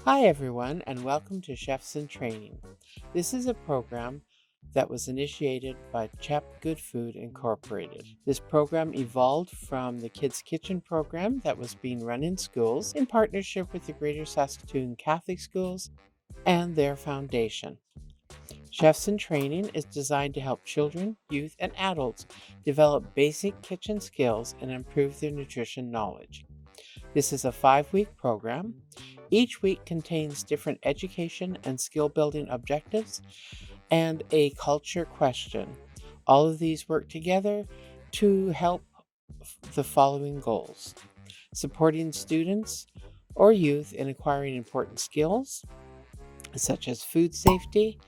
Hi everyone, and welcome to Chefs in Training. This is a program that was initiated by Chep Good Food Incorporated. This program evolved from the Kids Kitchen program that was being run in schools in partnership with the Greater Saskatoon Catholic Schools and their foundation. Chefs in Training is designed to help children, youth, and adults develop basic kitchen skills and improve their nutrition knowledge. This is a 5-week program. Each week contains different education and skill building objectives and a culture question. All of these work together to help the following goals: supporting students or youth in acquiring important skills such as food safety,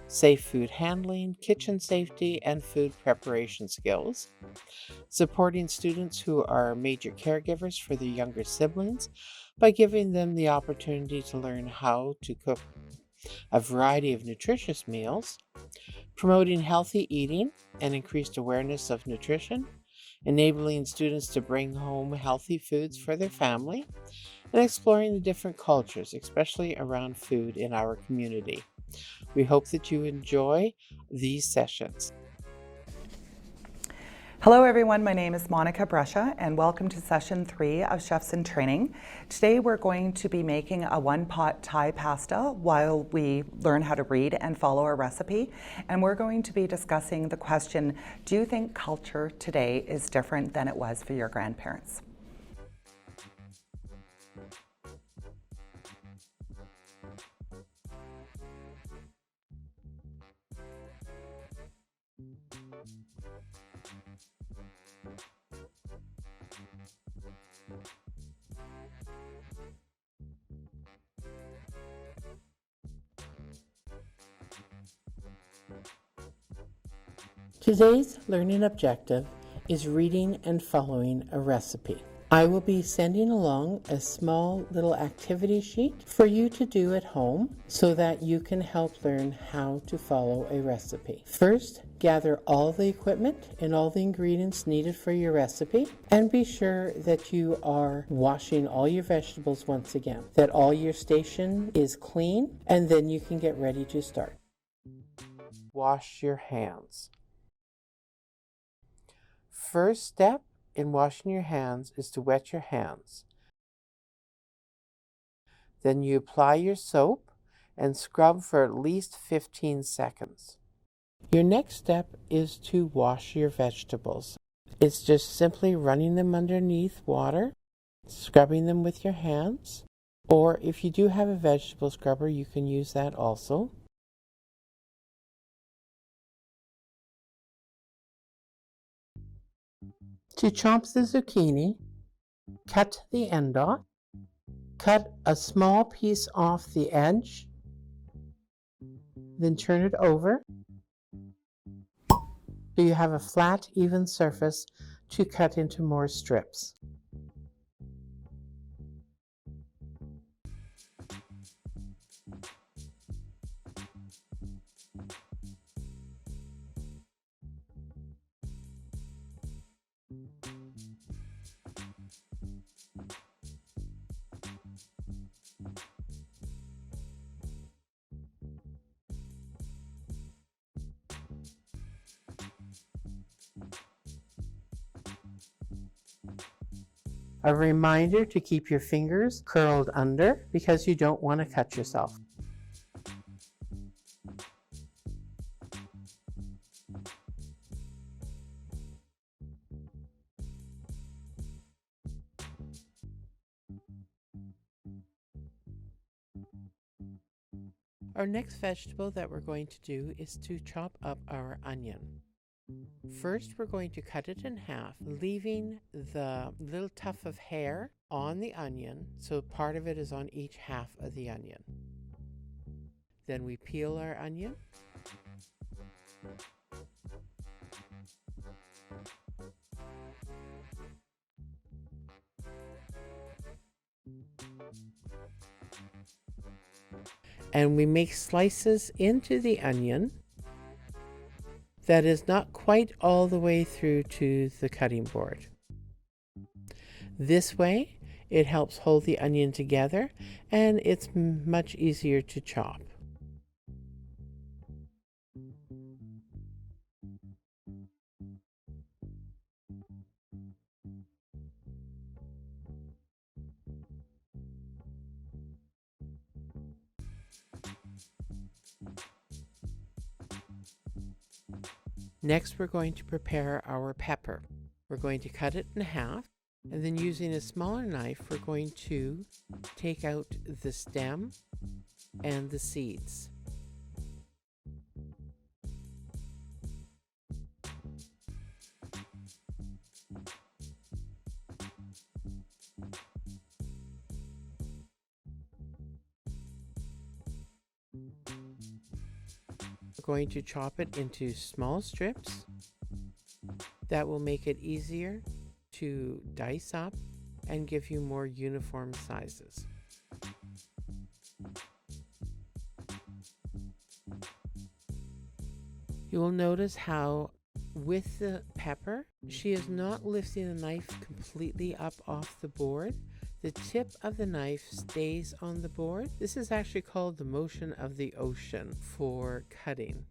safe food handling, kitchen safety, and food preparation skills; supporting students who are major caregivers for their younger siblings by giving them the opportunity to learn how to cook a variety of nutritious meals; promoting healthy eating and increased awareness of nutrition, enabling students to bring home healthy foods for their family, and exploring the different cultures, especially around food in our community. We hope that you enjoy these sessions. Hello everyone, my name is Monica Brescia and welcome to session 3 of Chefs in Training. Today we're going to be making a one-pot Thai pasta while we learn how to read and follow a recipe. And we're going to be discussing the question, do you think culture today is different than it was for your grandparents? Today's learning objective is reading and following a recipe. I will be sending along a small little activity sheet for you to do at home so that you can help learn how to follow a recipe. First, gather all the equipment and all the ingredients needed for your recipe, and be sure that you are washing all your vegetables once again, that all your station is clean, and then you can get ready to start. Wash your hands. First step in washing your hands is to wet your hands. Then you apply your soap and scrub for at least 15 seconds. Your next step is to wash your vegetables. It's just simply running them underneath water, scrubbing them with your hands, or if you do have a vegetable scrubber, you can use that also. To chop the zucchini, cut the end off, cut a small piece off the edge, then turn it over so you have a flat, even surface to cut into more strips. A reminder to keep your fingers curled under because you don't want to cut yourself. Our next vegetable that we're going to do is to chop up our onion. First, we're going to cut it in half, leaving the little tuft of hair on the onion, so part of it is on each half of the onion. Then we peel our onion. And we make slices into the onion that is not quite all the way through to the cutting board. This way, It helps hold the onion together, and it's much easier to chop. Next, we're going to prepare our pepper. We're going to cut it in half, and then using a smaller knife, we're going to take out the stem and the seeds. We're going to chop it into small strips. That will make it easier to dice up and give you more uniform sizes. You will notice how with the pepper, she is not lifting the knife completely up off the board. The tip of the knife stays on the board. This is actually called the motion of the ocean for cutting.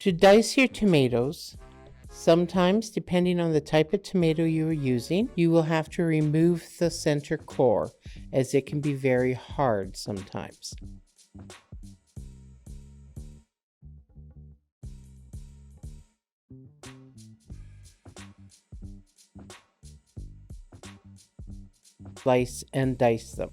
To dice your tomatoes, sometimes depending on the type of tomato you are using, you will have to remove the center core, as it can be very hard sometimes. Slice and dice them.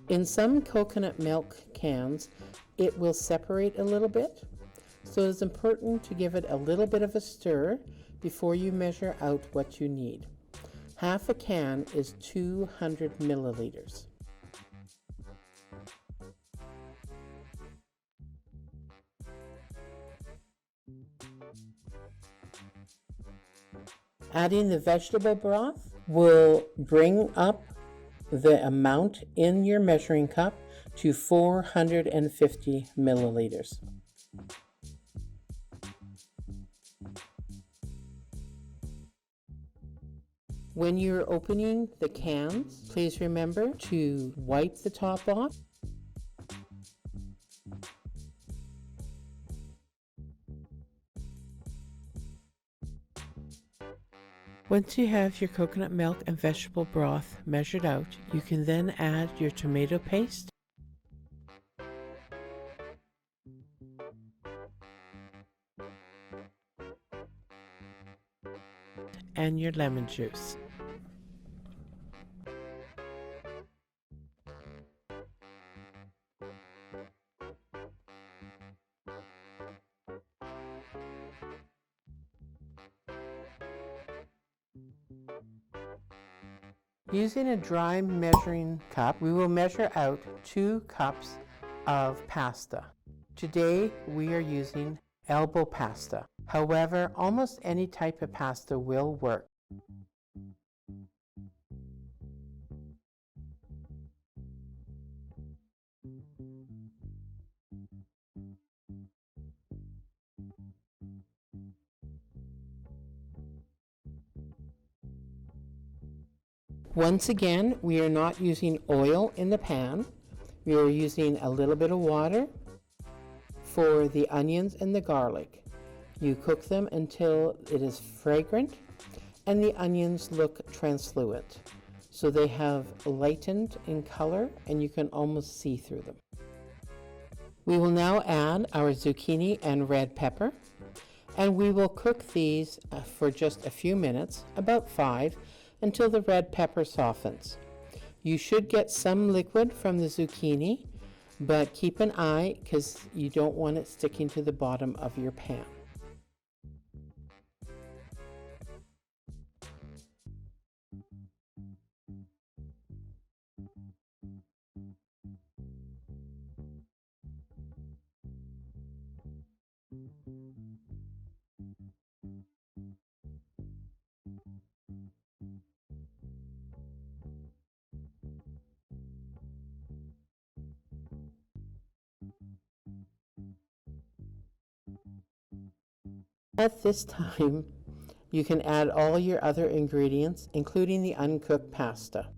In some coconut milk cans, it will separate a little bit, so it's important to give it a little bit of a stir before you measure out what you need. Half a can is 200 milliliters. Adding the vegetable broth will bring up the amount in your measuring cup to 450 milliliters. When you're opening the cans, please remember to wipe the top off. Once you have your coconut milk and vegetable broth measured out, you can then add your tomato paste and your lemon juice. Using a dry measuring cup, we will measure out 2 cups of pasta. Today we are using elbow pasta. However, almost any type of pasta will work. Once again, we are not using oil in the pan. We are using a little bit of water for the onions and the garlic. You cook them until it is fragrant and the onions look translucent. So they have lightened in color and you can almost see through them. We will now add our zucchini and red pepper, and we will cook these for just a few minutes, about 5, until the red pepper softens. You should get some liquid from the zucchini, but keep an eye because you don't want it sticking to the bottom of your pan. At this time, you can add all your other ingredients, including the uncooked pasta.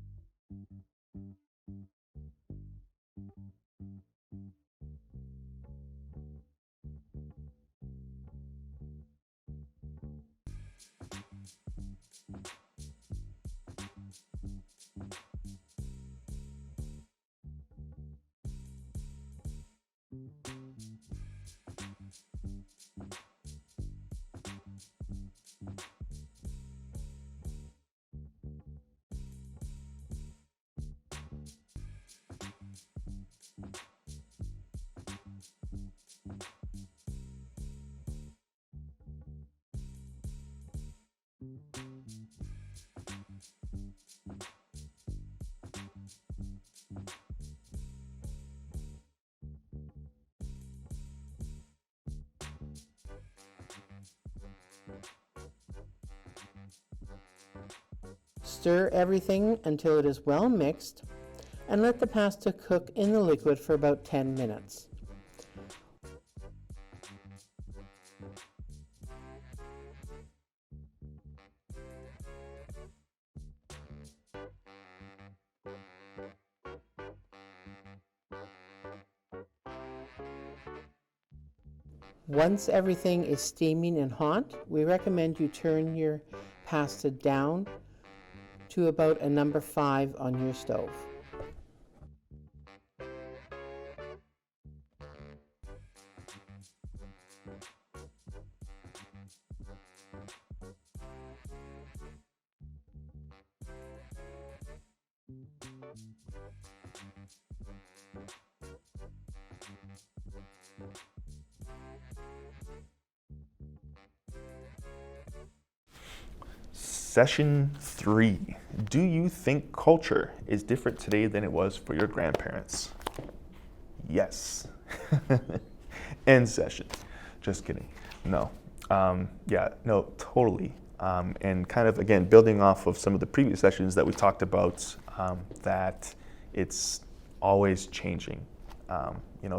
Stir everything until it is well mixed and let the pasta cook in the liquid for about 10 minutes. Once everything is steaming and hot, we recommend you turn your pasta down to about a number 5 on your stove. Session 3. Do you think culture is different today than it was for your grandparents? Yes. End session. Just kidding. No. No, totally. And kind of, again, building off of some of the previous sessions that we talked about, that it's always changing.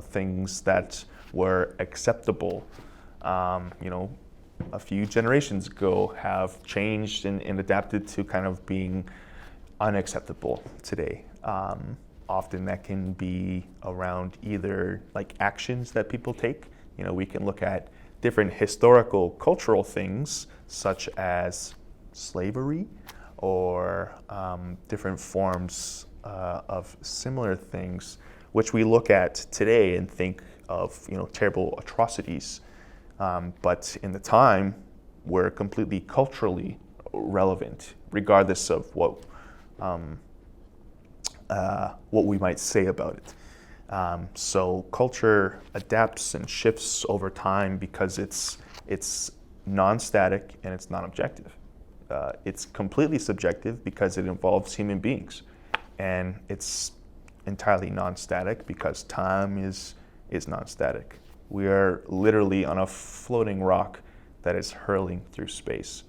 Things that were acceptable, a few generations ago have changed and adapted to kind of being unacceptable today. Often that can be around either like actions that people take. We can look at different historical, cultural things such as slavery or different forms of similar things, which we look at today and think of, terrible atrocities. But in the time, were completely culturally relevant, regardless of what we might say about it. So culture adapts and shifts over time because it's non-static and it's non-objective. It's completely subjective because it involves human beings, and it's entirely non-static because time is non-static. We are literally on a floating rock that is hurling through space.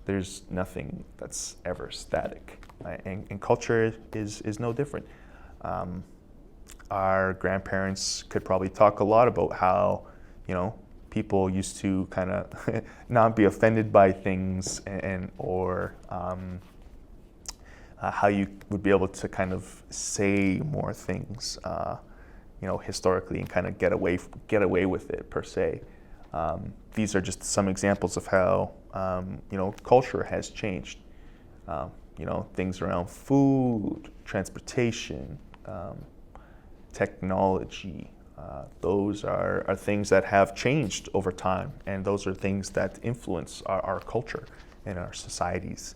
There's nothing that's ever static, and culture is no different. Our grandparents could probably talk a lot about how, people used to kind of not be offended by things, or how you would be able to kind of say more things, historically, and kind of get away with it per se. These are just some examples of how culture has changed. Things around food, transportation, technology. Those are things that have changed over time, and those are things that influence our culture and our societies.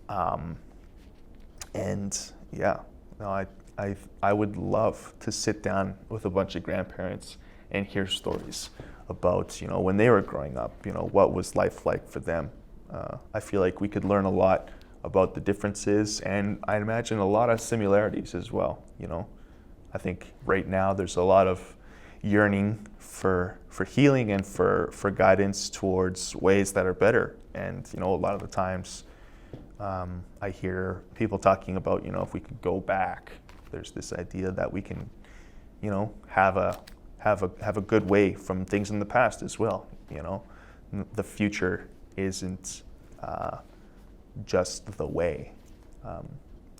I would love to sit down with a bunch of grandparents and hear stories about, when they were growing up, what was life like for them. I feel like we could learn a lot about the differences, and I imagine a lot of similarities as well. I think right now there's a lot of yearning for healing and for guidance towards ways that are better. And a lot of the times I hear people talking about, if we could go back, there's this idea that we can, have a good way from things in the past as well. The future isn't just the way.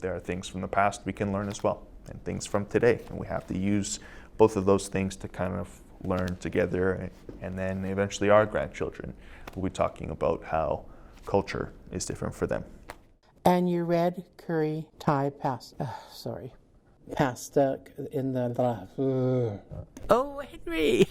There are things from the past we can learn as well, and things from today, and we have to use both of those things to kind of learn together, and then eventually our grandchildren will be talking about how culture is different for them. And your red curry Thai pasta, pasta in the... Oh, Henry!